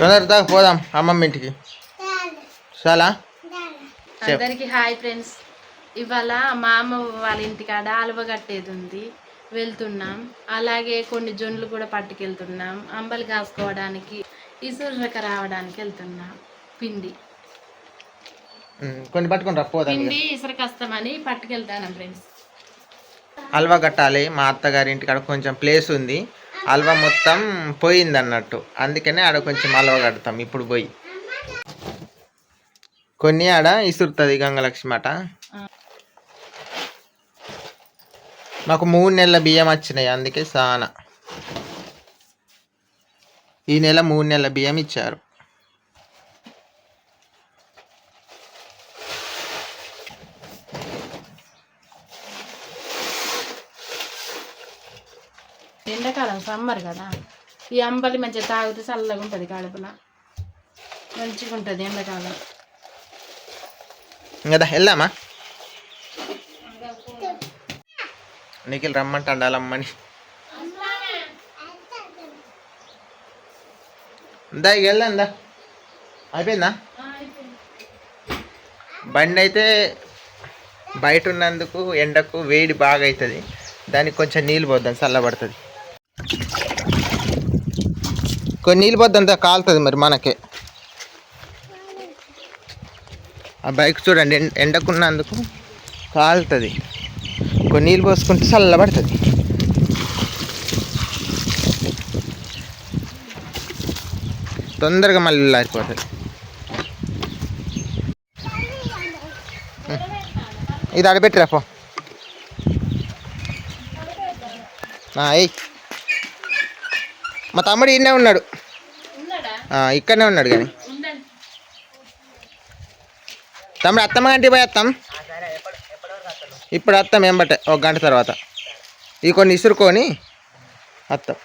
తొందరగా పోదాం అమ్మమ్మ ఇంటికి. చాలా అందరికి హాయ్ ఫ్రెండ్స్. ఇవాళ మా అమ్మ వాళ్ళ ఇంటికాడ అలవ కట్టేది ఉంది, వెళ్తున్నాం. అలాగే కొన్ని జొన్లు కూడా పట్టుకెళ్తున్నాం. అంబలి కాసుకోవడానికి, ఇసురక రావడానికి వెళ్తున్నాం. పిండి కొన్ని పట్టుకుంటా పోదాం. పిండి ఇసురకస్తామని పట్టుకెళ్తాను ఫ్రెండ్స్. హల్వా కట్టాలి. మా అత్తగారి ఇంటికాడ కొంచెం ప్లేస్ ఉంది, హల్వా మొత్తం పోయింది అన్నట్టు, అందుకనే ఆడ కొంచెం హల్వా కడతాం. ఇప్పుడు పోయి కొన్ని ఆడ ఇసురుతుంది గంగలక్ష్మి అట. మాకు 3 నెలల బియ్యం వచ్చినాయి, అందుకే సానా ఈ నెల 3 నెలల బియ్యం ఇచ్చారు. ఎండాకాలం సమ్మర్ కదా, ఈ అంబలి మంచిగా తాగితే చల్లగా ఉంటుంది, కడుపున మంచిగా ఉంటుంది ఎండాకాలం. కదా వెళ్దామా? నిఖిల్ రమ్మంటాడు అమ్మని. దా ఇక వెళ్దా, అయిపోయిందా? బండి అయితే బయట ఉన్నందుకు ఎండకు వేడి బాగా అవుతుంది, దానికి కొంచెం నీళ్ళు పోద్దాం, చల్లబడుతుంది. కొన్ని నీళ్ళు పోద్దంతా కాలుతుంది మరి మనకే. ఆ బైక్ చూడండి ఎండకున్నందుకు కాలుతుంది, కొన్ని నీళ్ళు పోసుకుంటే చల్లబడుతుంది. తొందరగా మళ్ళీ ఆరిపోతుంది. ఇది అడబెట్టిరా పో. ఏయ్, మా తమ్ముడు ఈయనే ఉన్నాడు, ఇక్కడనే ఉన్నాడు. కానీ తమ్ముడు అత్తమ్మ గంటకి పోయి వస్తాం. ఇప్పుడు వస్తాం ఏంబట్టే, 1 గంట తర్వాత. ఇవి కొన్ని ఇసురుకొని వస్తాం.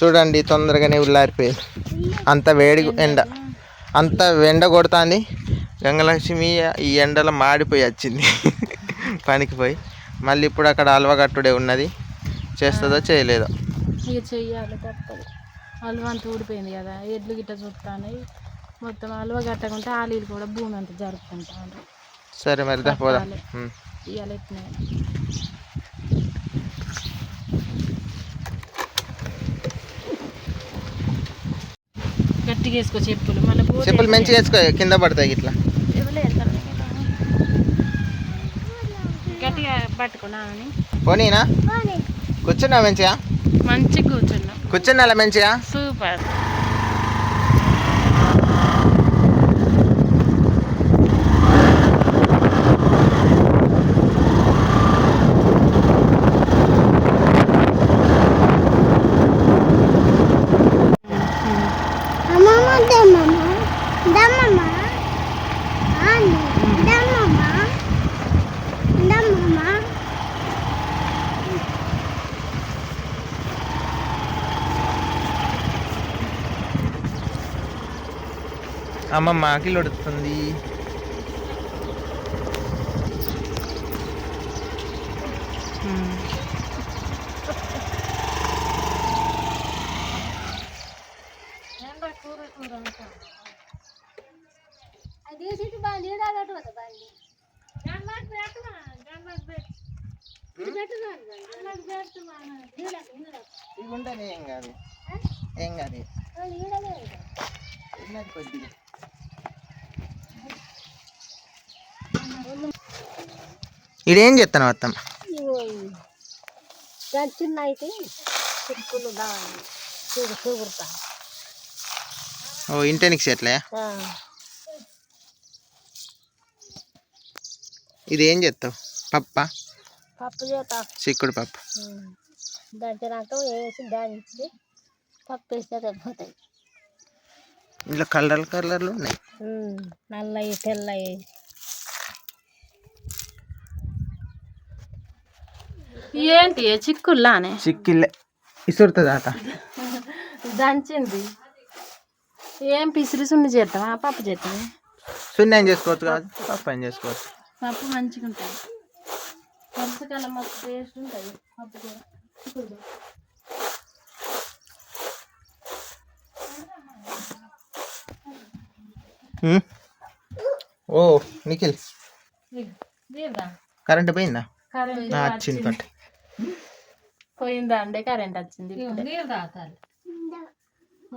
చూడండి తొందరగానే ఉల్లారిపోయింది. అంత వేడి అంత ఎండ కొడుతుంది. గంగలక్ష్మి ఈ ఎండలో మాడిపోయి వచ్చింది పనికి పోయి. మళ్ళీ ఇప్పుడు అక్కడ హల్వా కట్టుడే ఉన్నది, చేస్తుందో చేయలేదో. ఇక చెయ్యాలి, తప్పదు. హల్వా అంతా ఊడిపోయింది కదా, ఎడ్లు గిట్ట చుట్టాను. మొత్తం హల్వా కట్టకుంటే ఆలీలు కూడా భూమి అంతా జరుపుకుంటాను. సరే మరి పోదాం. ఇవాళ ఎట్లా గట్టిగా వేసుకో చెప్పులు, మళ్ళీ చెప్పులు మంచిగా వేసుకో, కింద పడతాయి ఇట్లా. గట్టిగా పట్టుకున్నా పోనీనా? కూర్చున్నావు మంచిగా? మంచిగా కూర్చున్నా మంచిగా, సూపర్. అమ్మమ్మ ఆకిలి ఉడుతుంది. ఏం కాదు, ఏం కాదు కొద్దిగా. ఇదేం చెప్తాను అత్తమ్మ? ఓ ఇంటెనిక్స్ ఎట్లా? ఇది ఏం చేస్తావు? పప్పు చేస్తా, చిక్కుడు పప్పు. పప్పు వేస్తే సరిపోతాయి. ఇంట్లో కలర్లు ఉన్నాయి, నల్లవి తెల్లవి. ఏంటి చిక్కుల్లానే? చిక్కిల్లే ఇసురుతుంది అట. దంచింది ఏం పిసిరి సున్ని చేస్తావా పప్పు చేస్తావా? సున్నం చేసుకోవచ్చు కాదు, పప్పు అని చేసుకోవచ్చు. పప్పు మంచిగా ఉంటుంది, వర్షకాలం మస్తు టేస్ట్ ఉంటుంది పప్పు కూడా. ఓ నిఖిల్, కరెంట్ పోయిందా? కరెంట్ వచ్చింది పట్టు. పోయిందా అండి? కరెంట్ వచ్చింది.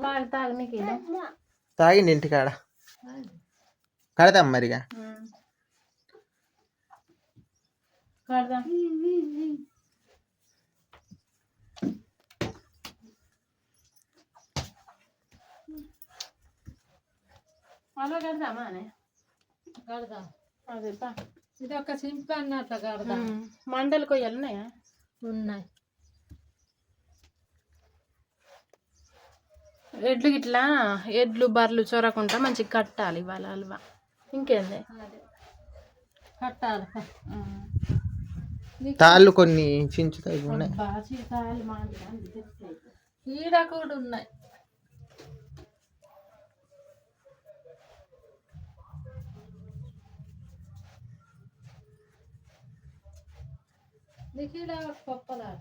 తాగు తాగు నిఖిల్. తాగిండి ఇంటికాడ కడదాం మరిగా. కడదాం. అలా కడదామా అని కడదాం. అదే ఇది ఒక సింపుల్ అన్నట్టు కడదాం. మండలు కొయ్యాలి ఉన్నాయా? ఉన్నాయి. ఎడ్లు గిట్లా ఎడ్లు బర్రెలు చొరకుండా మంచిగా కట్టాలి ఇవాళ హల్వా. ఇంకేంది కట్టాలి. తాళ్ళు కొన్ని చించుతాయి ఉన్నాయి, ఈడ కూడా ఉన్నాయి. పప్పలాట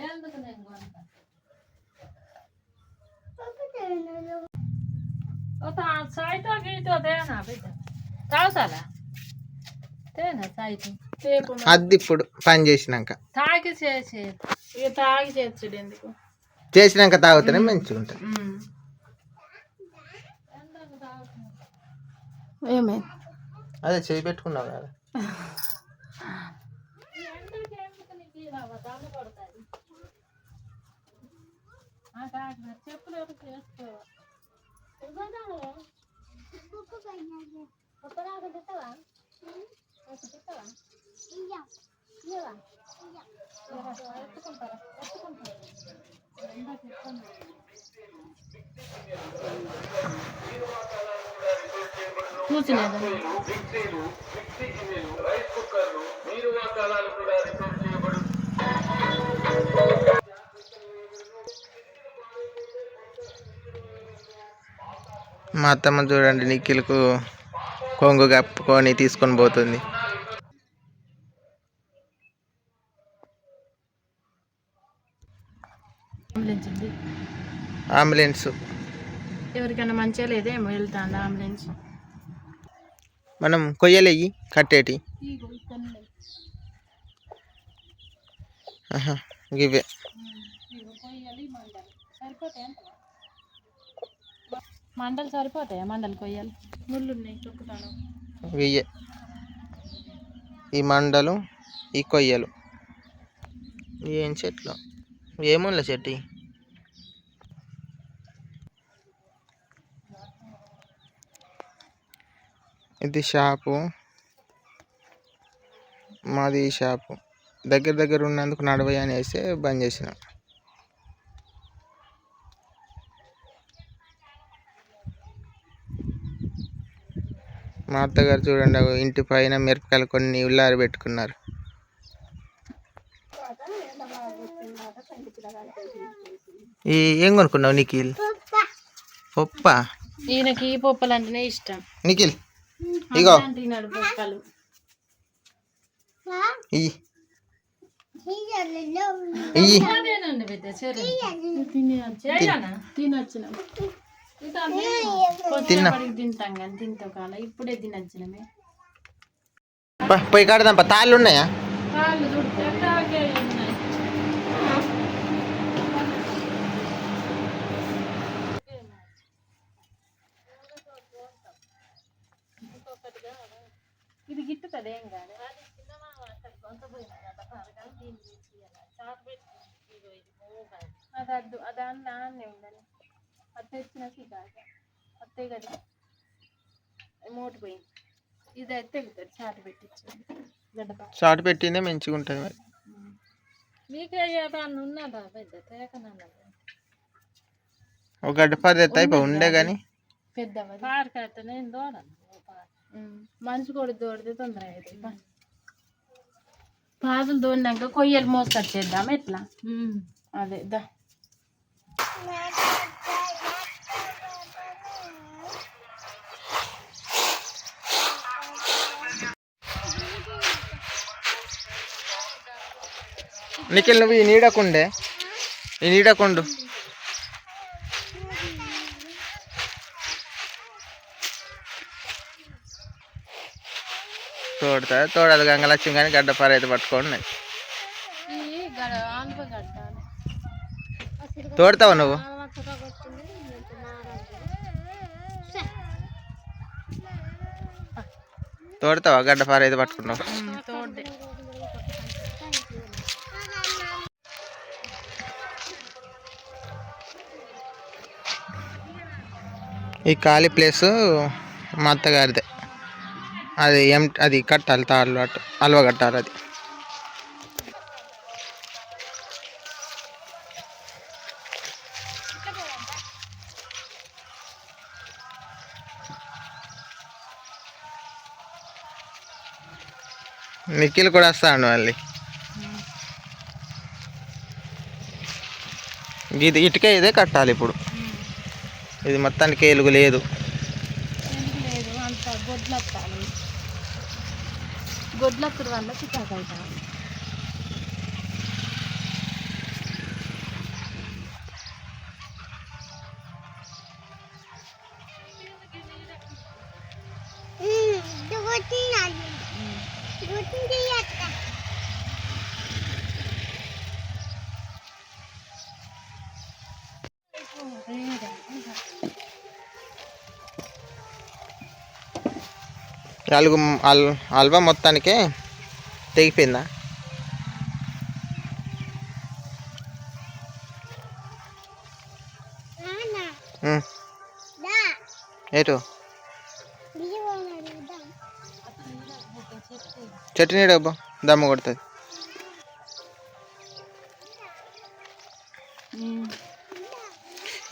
ఎందుకు నేను సాయితో గీతో తేనా బిడ్డ తాగుతాలా? తేనా సాయితో అది ఇప్పుడు పని చేసినాక తాగి చేసి ఇక తాగి చేర్చుడు ఎందుకు, చేసినాక తాగుతూనే మంచిగా ఉంటుంది. ఏమైంది? అదే చేయి పెట్టుకున్నావు కదా. చెప్పులు చేసుకో. కూర్చునేదా? మా అత్తమ్మ చూడండి నిఖిల్కు కొంగు కప్పుకొని తీసుకొని పోతుంది. అంబులెన్స్ ఎవరికైనా మంచిగా లేదేమో వెళ్తాంది అంబులెన్స్. మనం కొయ్యలేయి కట్టేటి ఇవే మండలు సరిపోతాయా? మండలు కొయ్యాలి, ముళ్ళు ఉన్నాయి తొక్కుతాను. ఇవే ఈ మండలు, ఈ కొయ్యలు. ఏం చెట్లు, ఏముండ చెట్టు. ఇది షాపు, మాది ఈ షాపు. దగ్గర ఉన్నందుకు నడవయి అనేసి బంద్ చేసిన. మా అత్తగారు చూడండి ఇంటి పైన మిరపకాయలు కొన్ని ఉల్లారి పెట్టుకున్నారు. ఏం కొనుక్కున్నావు నిఖిల్? పప్ప. ఈయనకి పప్పులు అంటేనే ఇష్టం. నిఖిల్ ఇగో తిన్నాడు పప్పులు. తింటాం కానీ తింటాం కాలం ఇప్పుడే తినచ్చినమే. పోయి కాడదాం. తాళ్ళు ఉన్నాయా? ఇది గిట్టుతుంది ఏం కాదు. అది అద్దు అది అన్నే ఉండాలి. అది తెచ్చినాక అత్తే కదా మోటు పోయింది. ఇది అయితే తెగుతుంది. చాటు పెట్టించండి. గడ్డపా చాటు పెట్టిందే మంచిగా ఉంటుంది. మరి మీకే ఏదన్నా ఉన్నదా పెద్ద తేకనన్నా? ఒక గడ్డపార తెత్తాయి ఉండే కానీ పెద్దవా పారకైతే నేను దూడను. మనిషి కూడా దూడితే తొందరగా అవుతుంది. పాదులు దూడినాక కొయ్యలు మోసుకొచ్చేద్దాం ఎట్లా? అదే దా నిఖిల్ నువ్వు ఈ నీడకుండే ఈ నీడకుండు. తోడదు గంగలక్ష్మి కానీ గడ్డపార అయితే పట్టుకోండి. తోడతావా నువ్వు? తోడతావా గడ్డపార అయితే పట్టుకున్నావు? ఈ ఖాళీ ప్లేసు మా అత్తగారిదే. అది కట్టాలి, తాళ్ళు అటు అల్వ కట్టాలి. అది నిఖిల్ కూడా వస్తాడు మళ్ళీ. ఇది ఇటుకే ఇదే కట్టాలి ఇప్పుడు. ఇది మొత్తానికి ఎలుగు లేదు. గొడ్లత్తుడు వల్ల చికాకైతా. అల్వా మొత్తానికే తెగిపోయిందా? ఏటో చెట్టు నీడ దమ్ము కొడుతుంది.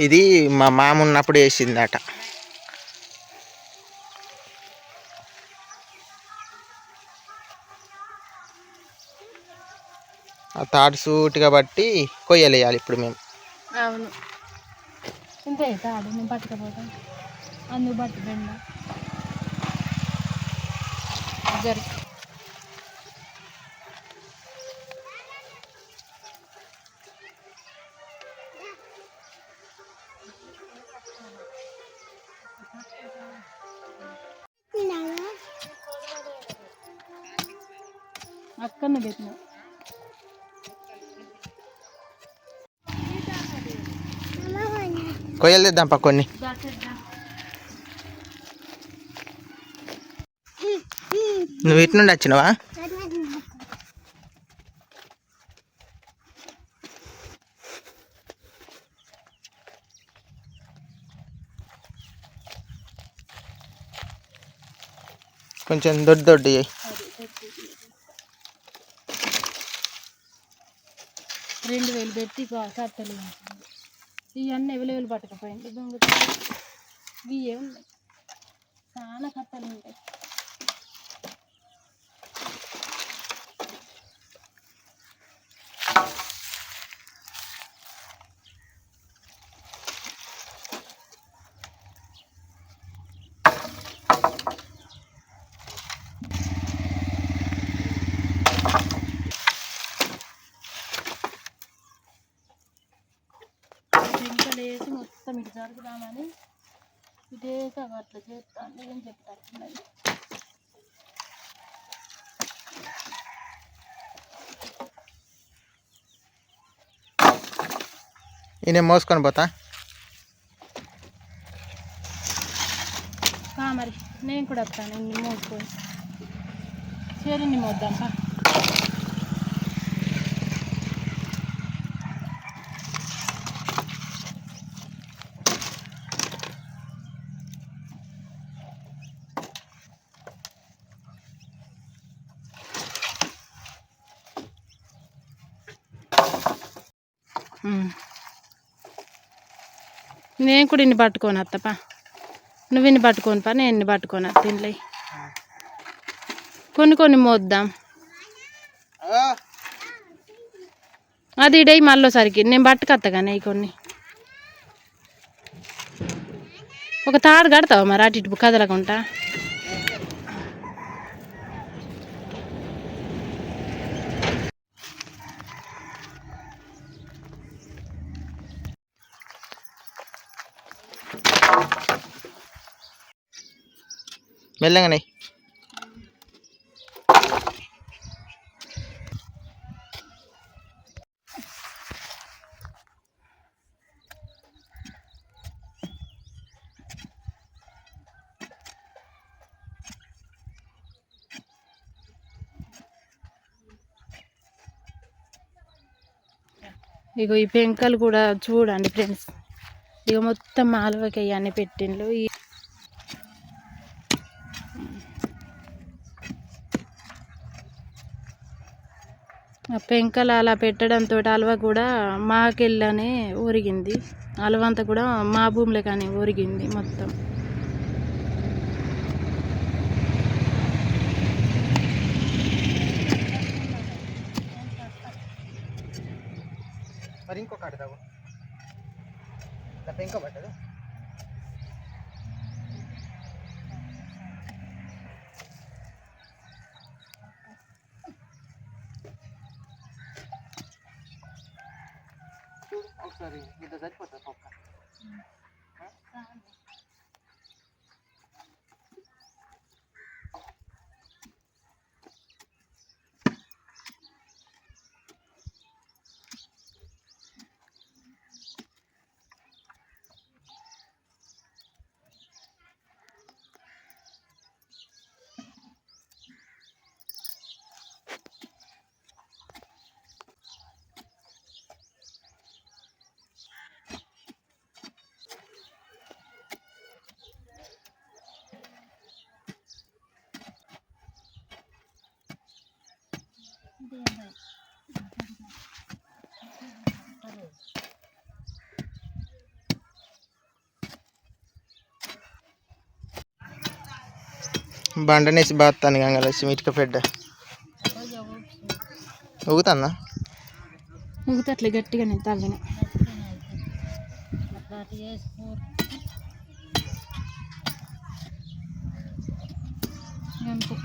ఇది మా మామ ఉన్నప్పుడు వేసిందట. ఆ తాడు సూటిగా బట్టి కొయ్యలేయాలి ఇప్పుడు మేము. అవును, ఇంతే తాడు నేను పట్టుకపోతాను. అందుకు బట్టి బెండ జరి. అక్కడనే పెట్టిన కొయ్యలు తెద్దాం కొన్ని. నువ్వు ఇటు నుండి వచ్చినావా? కొంచెం దొడ్డి 2000 పెట్టి కట్టలు ఇవన్నీ అవైలబుల్ పట్టకపోయింది. దొంగ ఇవే ఉన్నాయి, చాలా కట్టలు ఉంటాయి. వేసి మొత్తం ఇటు జరుగుదామని ఇదేసి అవి అట్లా చేస్తాను ఏం చెప్తాను. ఈయన మోసుకొని పోతా మరి నేను కూడా వస్తాను. ఇన్ని మోసుకొని చేరిన్ని మోద్దాం. నేను కూడా ఇన్ని పట్టుకోను అత్తపా, నువ్వు ఇన్ని పట్టుకొని పా, నేను ఇన్ని పట్టుకోను అత్త. ఇంట్లో కొన్ని మోద్దాం. అది ఇడై మళ్ళీసరికి నేను పట్టుకొత్తా కానీ కొన్ని ఒక తాడు కడతావా మరి అటు ఇటు కదలకుంటా? మెల్లగానే ఇగో ఈ పెంకలు కూడా చూడండి ఫ్రెండ్స్, ఇక మొత్తం మాలవకి అవన్నీ పెట్టిండ్రు. ఆ పెంకలు అలా పెట్టడంతో అలవ కూడా మాకెళ్ళనే ఒరిగింది. అలవ అంతా కూడా మా భూమిలో కానీ ఒరిగింది మొత్తం. మరి ఇంకొక ఆడతావు పెంక పట్టదు. ఒకసారి ఇంత సరిపోతుంది పక్క. బండనేసి బాత్తాను గంగలక్ష్మి ఇటుక పెద్ద ఊగుతుందా? ఊగితే అట్లా గట్టిగానే తగ్గని. అంతే.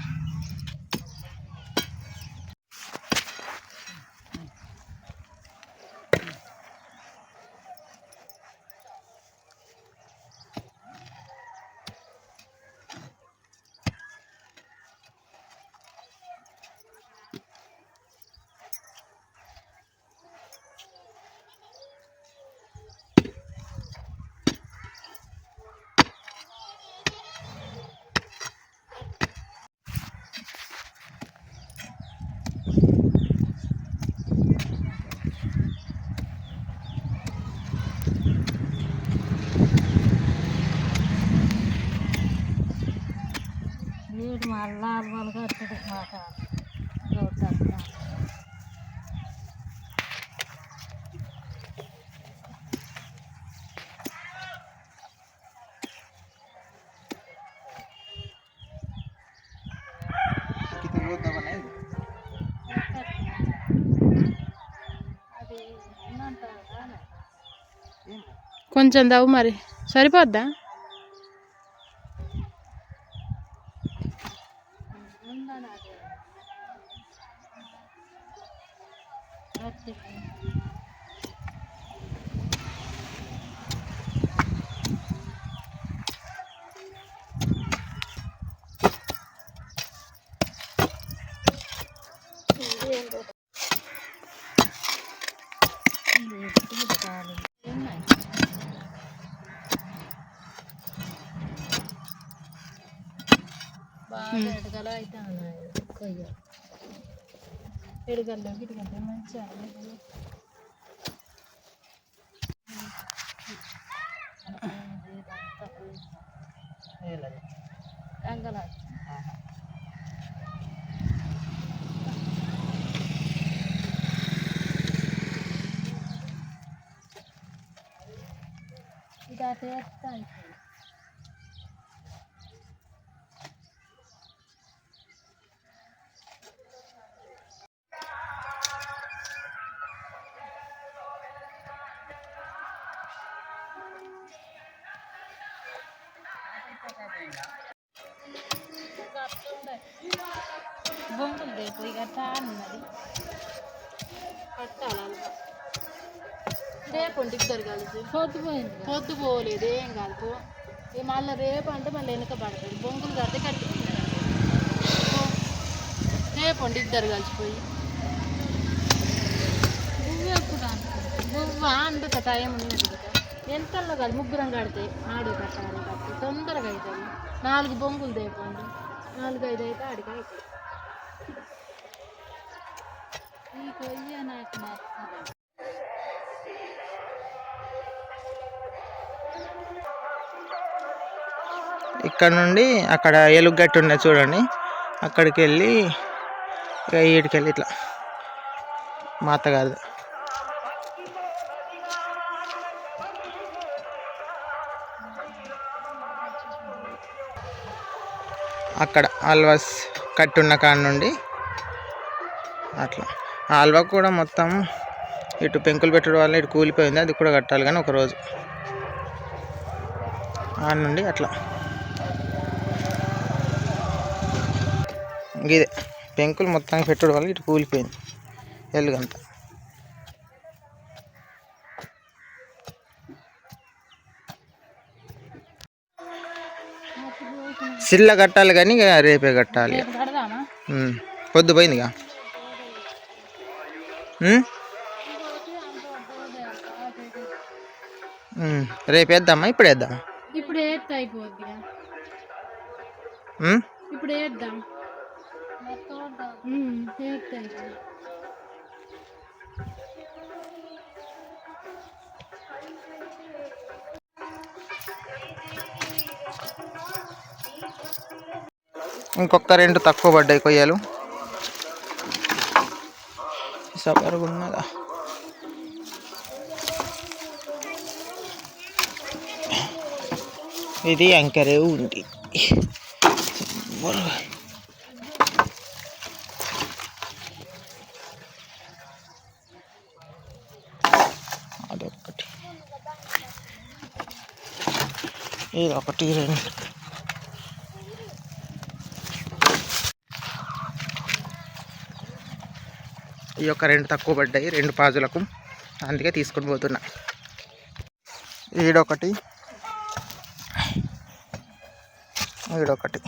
మళ్ళా అలవాలు కట్టడు మాట కొంచెం దవ్వు మరి సరిపోద్దా? ఎడగల అయితే కొయ్య ఎడగల్లో గిడగల్లో మంచిగా అంగల ఇది అటే బొంగులు రేపు ఇక అన్నది పట్టాలి రేపు ఇద్దరు కలిసి పొద్దు పోలేదు ఏం కాదు మళ్ళీ రేపు అంటే మళ్ళీ వెనుక పడుతుంది బొంగులు కడితే కట్టుకుంటారు రేపు ఇద్దరు కలిసిపోయి నువ్వు అందుక టైం ఉన్నది ఎంతల్లో కాదు ముగ్గురం కడితే ఆడి కట్టాలి కట్టి తొందరగా అవుతుంది 4 బొంగులు తేపండి 4-5 అయితే ఆడికి అవుతుంది ఈ కొయ్య నాకు నచ్చదు ఇక్కడ నుండి అక్కడ ఎలుగట్టు ఉన్నది చూడండి అక్కడికి వెళ్ళి వీటికి వెళ్ళి ఇట్లా మా అత్తగారు అక్కడ ఆల్వాస్ కట్టున్న కాడ నుండి అట్లా ఆల్వా కూడా మొత్తం ఇటు పెంకులు పెట్టడం వల్ల ఇటు కూలిపోయింది అది కూడా కట్టాలి కానీ ఒకరోజు ఆ నుండి అట్లా ఇదే పెంకులు మొత్తం పెట్టడం వల్ల ఇటు కూలిపోయింది ఎల్లుగంత సిల్ల కట్టాలి కానీ ఇక రేపే కట్టాలి పొద్దు పోయిందిగా రేపు వేద్దామా ఇప్పుడు వేద్దామా ఇప్పుడు వేస్తే అయిపోద్ది ఇప్పుడు వేద్దాం వేస్తే అయిపోద్ది ఇంకొక 2 తక్కువ పడ్డాయి కొయ్యలు సపరుగా ఉన్నదా ఇది అంకరే ఉంది అదొకటి ఇది 1 2 ఈ యొక్క 2 తక్కువ పడ్డాయి 2 పాజులకు అందుకే తీసుకొని పోతున్నా ఈడొకటి ఈడొకటి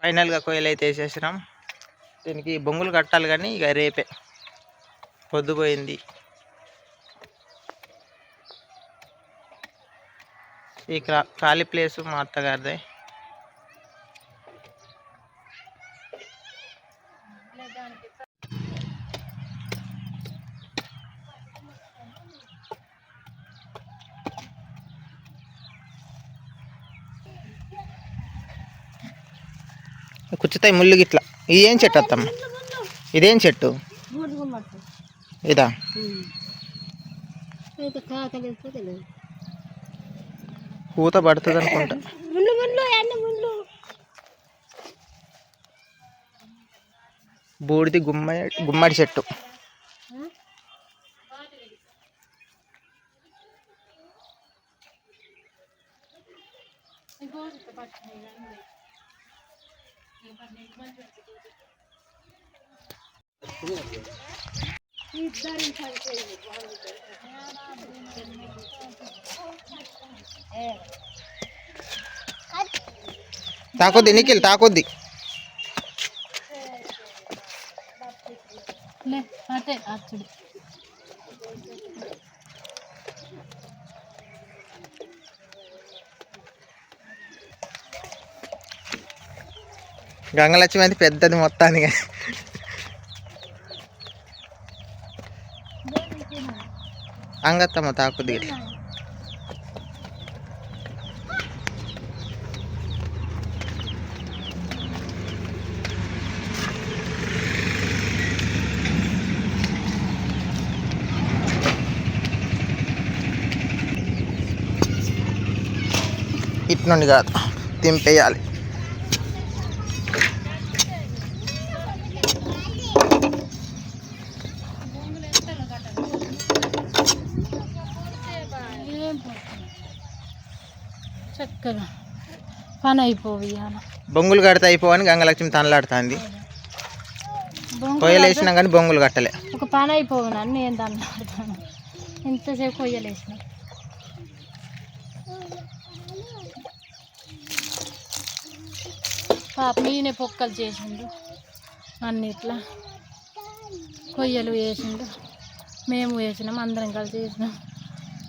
ఫైనల్గా కొయ్యలు అయితే వేసేసినాం దీనికి బొంగులు కట్టాలి కానీ ఇక రేపే పొద్దుపోయింది ఈ ఖాళీ ప్లేసు మా అత్తగారిదే కుచ్చుతాయి ముళ్ళు గిట్లా ఇదేం చెట్టు అత్తమ్మ ఇదేం చెట్టు ఇదా పూత పడుతుంది అనుకుంటా బూడిది గుమ్మడి చెట్టు తాకొద్ది నిఖిల్ తాకొద్ది గంగలక్ష్మి అయితే పెద్దది మొత్తానికి అంగత్తమ్మ తాకుద్ది ఇట్లా ఇటు నుండి కాదు తింపేయాలి పని అయిపోవి ఇవాళ. బొంగులు కడితే అయిపోవని గంగలక్ష్మి తనలాడుతుంది. కొయ్యలు వేసినా కానీ బొంగులు కట్టలే. ఒక పని అయిపోవునని నేను తనలాడుతాను. ఇంతసేపు కొయ్యలు వేసిన. పాప ఈయన పొక్కలు చేసిండు అన్నిట్లా, కొయ్యలు వేసిండు, మేము వేసినాం, అందరం కలిసి వేసినాం.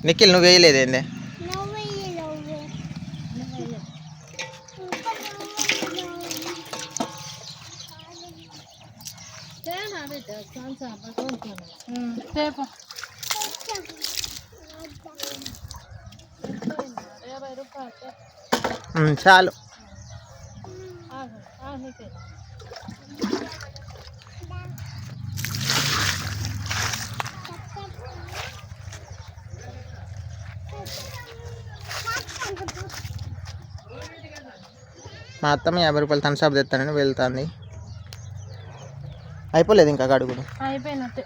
నిఖిల్ నువ్వు వేయలేదేందే? చాలు. మా అత్తమ్మ 50 రూపాయలు థమ్స్ అప్ తెస్తానని వెళ్తుంది. అయిపోలేదు ఇంకా కడుగుడు? అయిపోయినట్టే.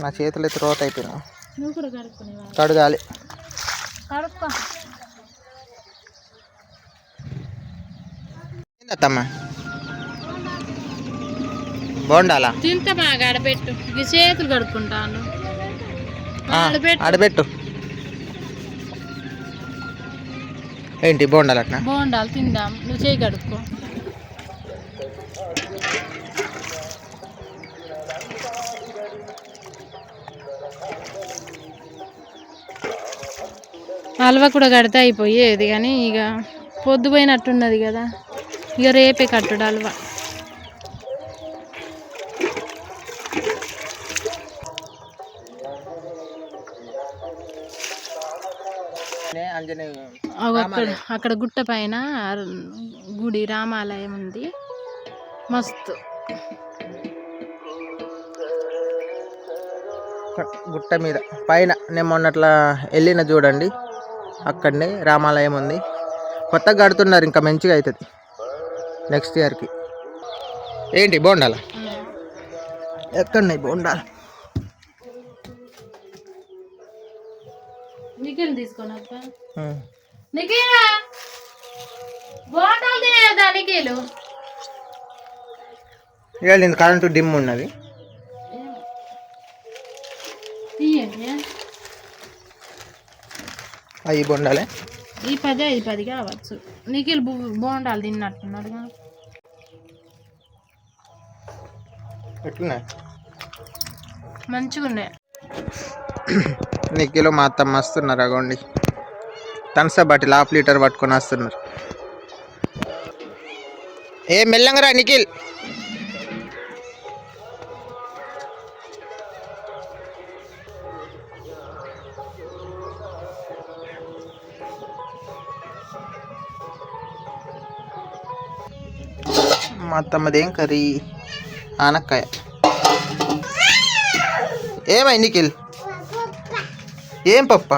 నా చేతులు అయితే రోత అయిపోయినా. నువ్వు కూడా కడుక్కునేవా? కడగాలి. కడుక్కో. అత్తమ్మ బోండాలా తింటా బాగా ఆడబెట్టు. ఈ చేతులు కడుక్కుంటాను. ఆడబెట్టు. ఏంటి బోండాలు? అట్లా బోండాలు తిందాం. నువ్వు చేయి కడుక్కో. హల్వా కూడా కడితే అయిపోయేది, కానీ ఇక పొద్దుపోయినట్టున్నది కదా, ఇక రేపే కట్టుడు హల్వా. అక్కడ గుట్ట పైన గుడి రామాలయం ఉంది, మస్తు. గుట్ట మీద పైన నేను మొన్నట్లా వెళ్ళిన చూడండి, అక్కడనే రామాలయం ఉంది. కొత్తగా కడుతున్నారు, ఇంకా మంచిగా అవుతుంది నెక్స్ట్ ఇయర్కి. ఏంటి బోండాల? ఎక్కడున్నాయి బోండాలు? నిఖిల్ తీసుకోనా? నిఖిల్ బోండాలు తినేదా? నిఖిల్ ఇక కరెంటు డిమ్ ఉన్నది. అవి బోండాలే. ఈ 10 కావచ్చు. నిఖిల్ బోండాలు తిన్నట్టున్నాడుగా. ఎట్లున్నాయి? మంచిగా ఉన్నాయి. నిఖిల్ మా అత్తమ్మ వస్తున్నారు. అగోండి థమ్స్ అప్ బాటిల్ 1/2 లీటర్ పట్టుకొని వస్తున్నారు. ఏ మెల్లంగా నిఖిల్. మా అత్తమ్మదేం కర్రీ? ఆనక్కాయ. ఏమై నిఖిల్? ఏం పప్ప?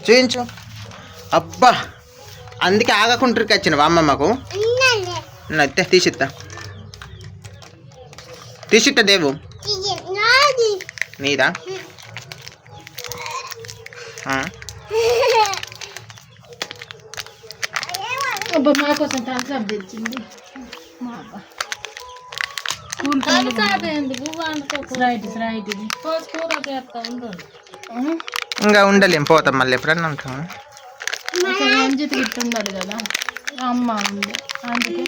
చూయించు. అబ్బా, అందుకే ఆగకుంటరికి వచ్చినవా అమ్మమ్మకు? తీసిత్తా దేవు. నీదా? అబ్బా, మా కోసం థమ్స్ అప్ తెచ్చింది. ఇంకా ఉండలేం, పోతాం మళ్ళీ ఎప్పుడన్నా ఉంటాం. అంజిత్ గిట్ట ఉండాలి కదా, అమ్మ ఉంది అందుకే.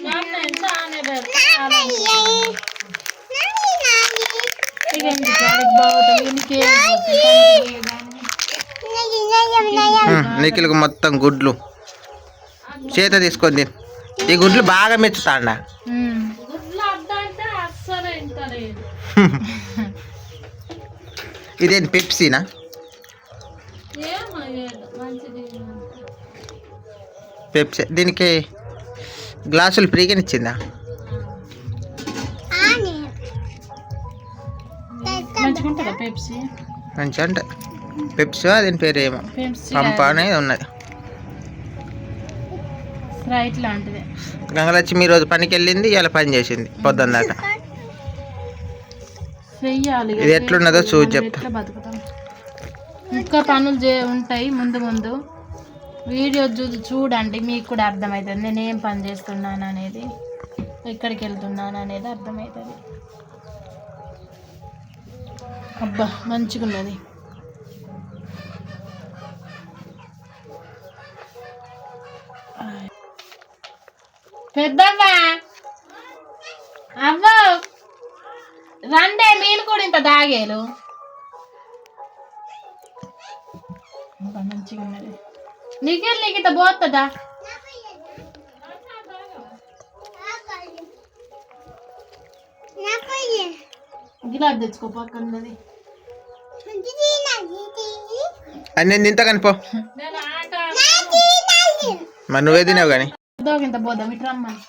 నిఖిల్కి మొత్తం గుడ్లు చేత తీసుకొని ఈ గుడ్లు బాగా మెచ్చుతాండా. ఇదేంటి పెప్సీనా? పెప్సీ. దీనికి గ్లాసులు ఫ్రీగా ఇచ్చిందా? మంచిగా అంటే పెప్సీ, దీని పేరు ఏమో పంప అనేది ఉన్నది. గంగలక్ష్మి ఈ రోజు పనికి వెళ్ళింది, ఇలా పని చేసింది పొద్దున్న దాకా. ఇది ఎట్లున్నదో చూసి చెప్తా. ఇంకా పనులు ఉంటాయి ముందు ముందు. వీడియో చూడండి, మీకు కూడా అర్థమవుతుంది నేను ఏం పని చేస్తున్నాను అనేది, ఎక్కడికి వెళ్తున్నాను అనేది అర్థమవుతుంది. అబ్బా మంచిగా ఉన్నది. పెద్దమ్మా అవ్వ రండే, మీరు కూడా ఇంత దాగేలు. మంచిగా ఉన్నది. నీకు ఇంత పోతుందా? గిలాస్ తెచ్చుకో పక్కనది. అని నేను తింటా కానీ పో, మరి నువ్వే తినావు కానీ. ఇంత పోదాం, ఇటు రమ్మని.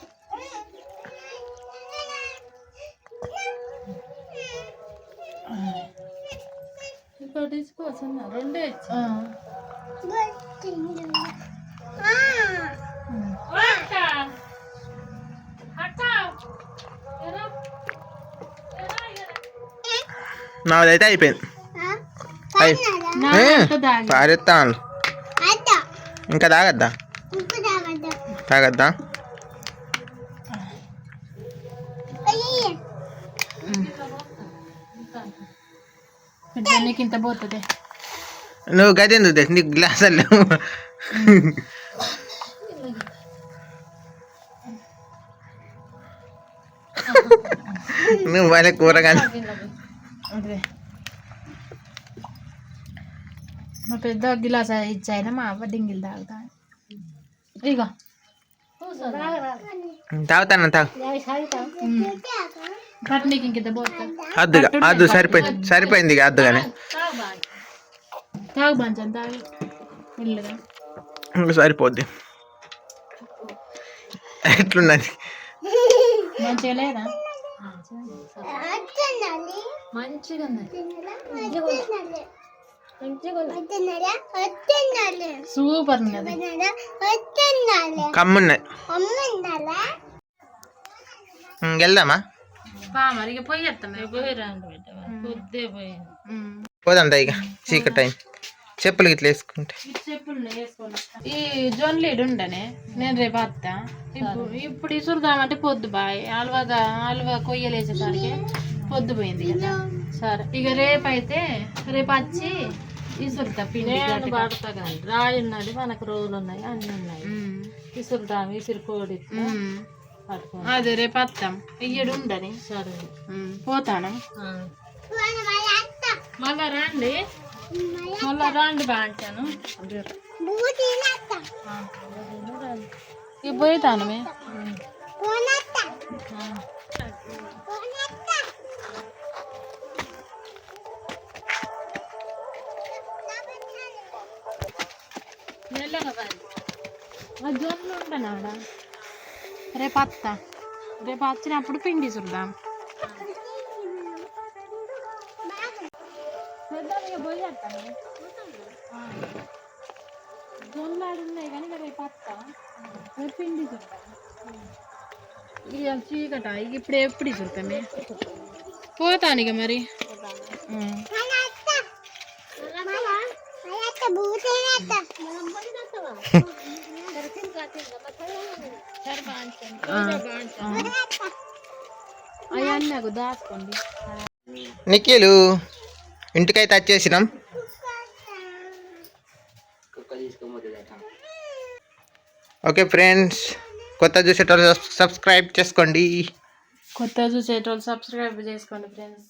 రెండే నాదైతే అయిపోయింది. పారేస్తాను. ఇంకా తాగద్దా? తాగద్దా? నీకు ఇంత పోతుంది. నువ్వు గది ఎందుకు తెచ్చు? నీకు గ్లాసులు నువ్వు వాళ్ళ కూరగానే. మా పెద్ద గిలాస్ ఇచ్చాయినా మా అవ్వ డింగిల్ తాగుతా. ఇగో తాగుతాను, తాగు. నీకు ఇంకింత పోతుంది. అద్దుగా అద్దు, సరిపోయింది సరిపోయింది ఇక అద్దుగానే. తాగు మంచం తాగు ఇల్లుగా సరిపోద్ది. ఎట్లున్నది? మంచిగా లేదా? సూపర్ ఉన్నది. కమ్మున్నది. వెళ్దామా? మరి పోయి పోదాం ఇక, చీకటి టైం. చెప్పులు ఇట్లా వేసుకుంటే ఈ జొన్లీడు ఉండనే నేను రేపు వస్తా. ఇప్పుడు ఇసురుదామంటే పొద్దు బాయ్ ఆలువ కొయ్యలేసేసరికి పొద్దు పోయింది కదా. సరే ఇక రేపు వచ్చి ఇసురుతా. పిండి పడతా కానీ రాయి ఉన్నది, మనకు రోజులు ఉన్నాయి, అన్నీ ఉన్నాయి. ఇసురుతాం, ఇసురుకోడి అదే రేపు వస్తాం. ఇయ్యడు ఉండని. సరే పోతాను. మళ్ళా రండి, మళ్ళా రండి బాగుంటాను. ఇక పోతాను. జొన్లు ఉంటాను ఆడ. రేపు వస్తా. రేపు వచ్చినప్పుడు పిండి చూద్దాం. జొన్లు ఆడున్నాయి కానీ రేపు వస్తా. రేపు పిండి చూద్దాం. ఇక చీకట ఇక ఇప్పుడు ఎప్పుడు చూద్దామే. పోతాను ఇక మరి. అవన్నీ నాకు దాచుకోండి. నిఖిలు ఇంటికైతే వచ్చేసినాం. ఓకే ఫ్రెండ్స్, కొత్త చూసేటోళ్ళు సబ్స్క్రైబ్ చేసుకోండి. కొత్త చూసేటోళ్ళు సబ్స్క్రైబ్ చేసుకోండి ఫ్రెండ్స్.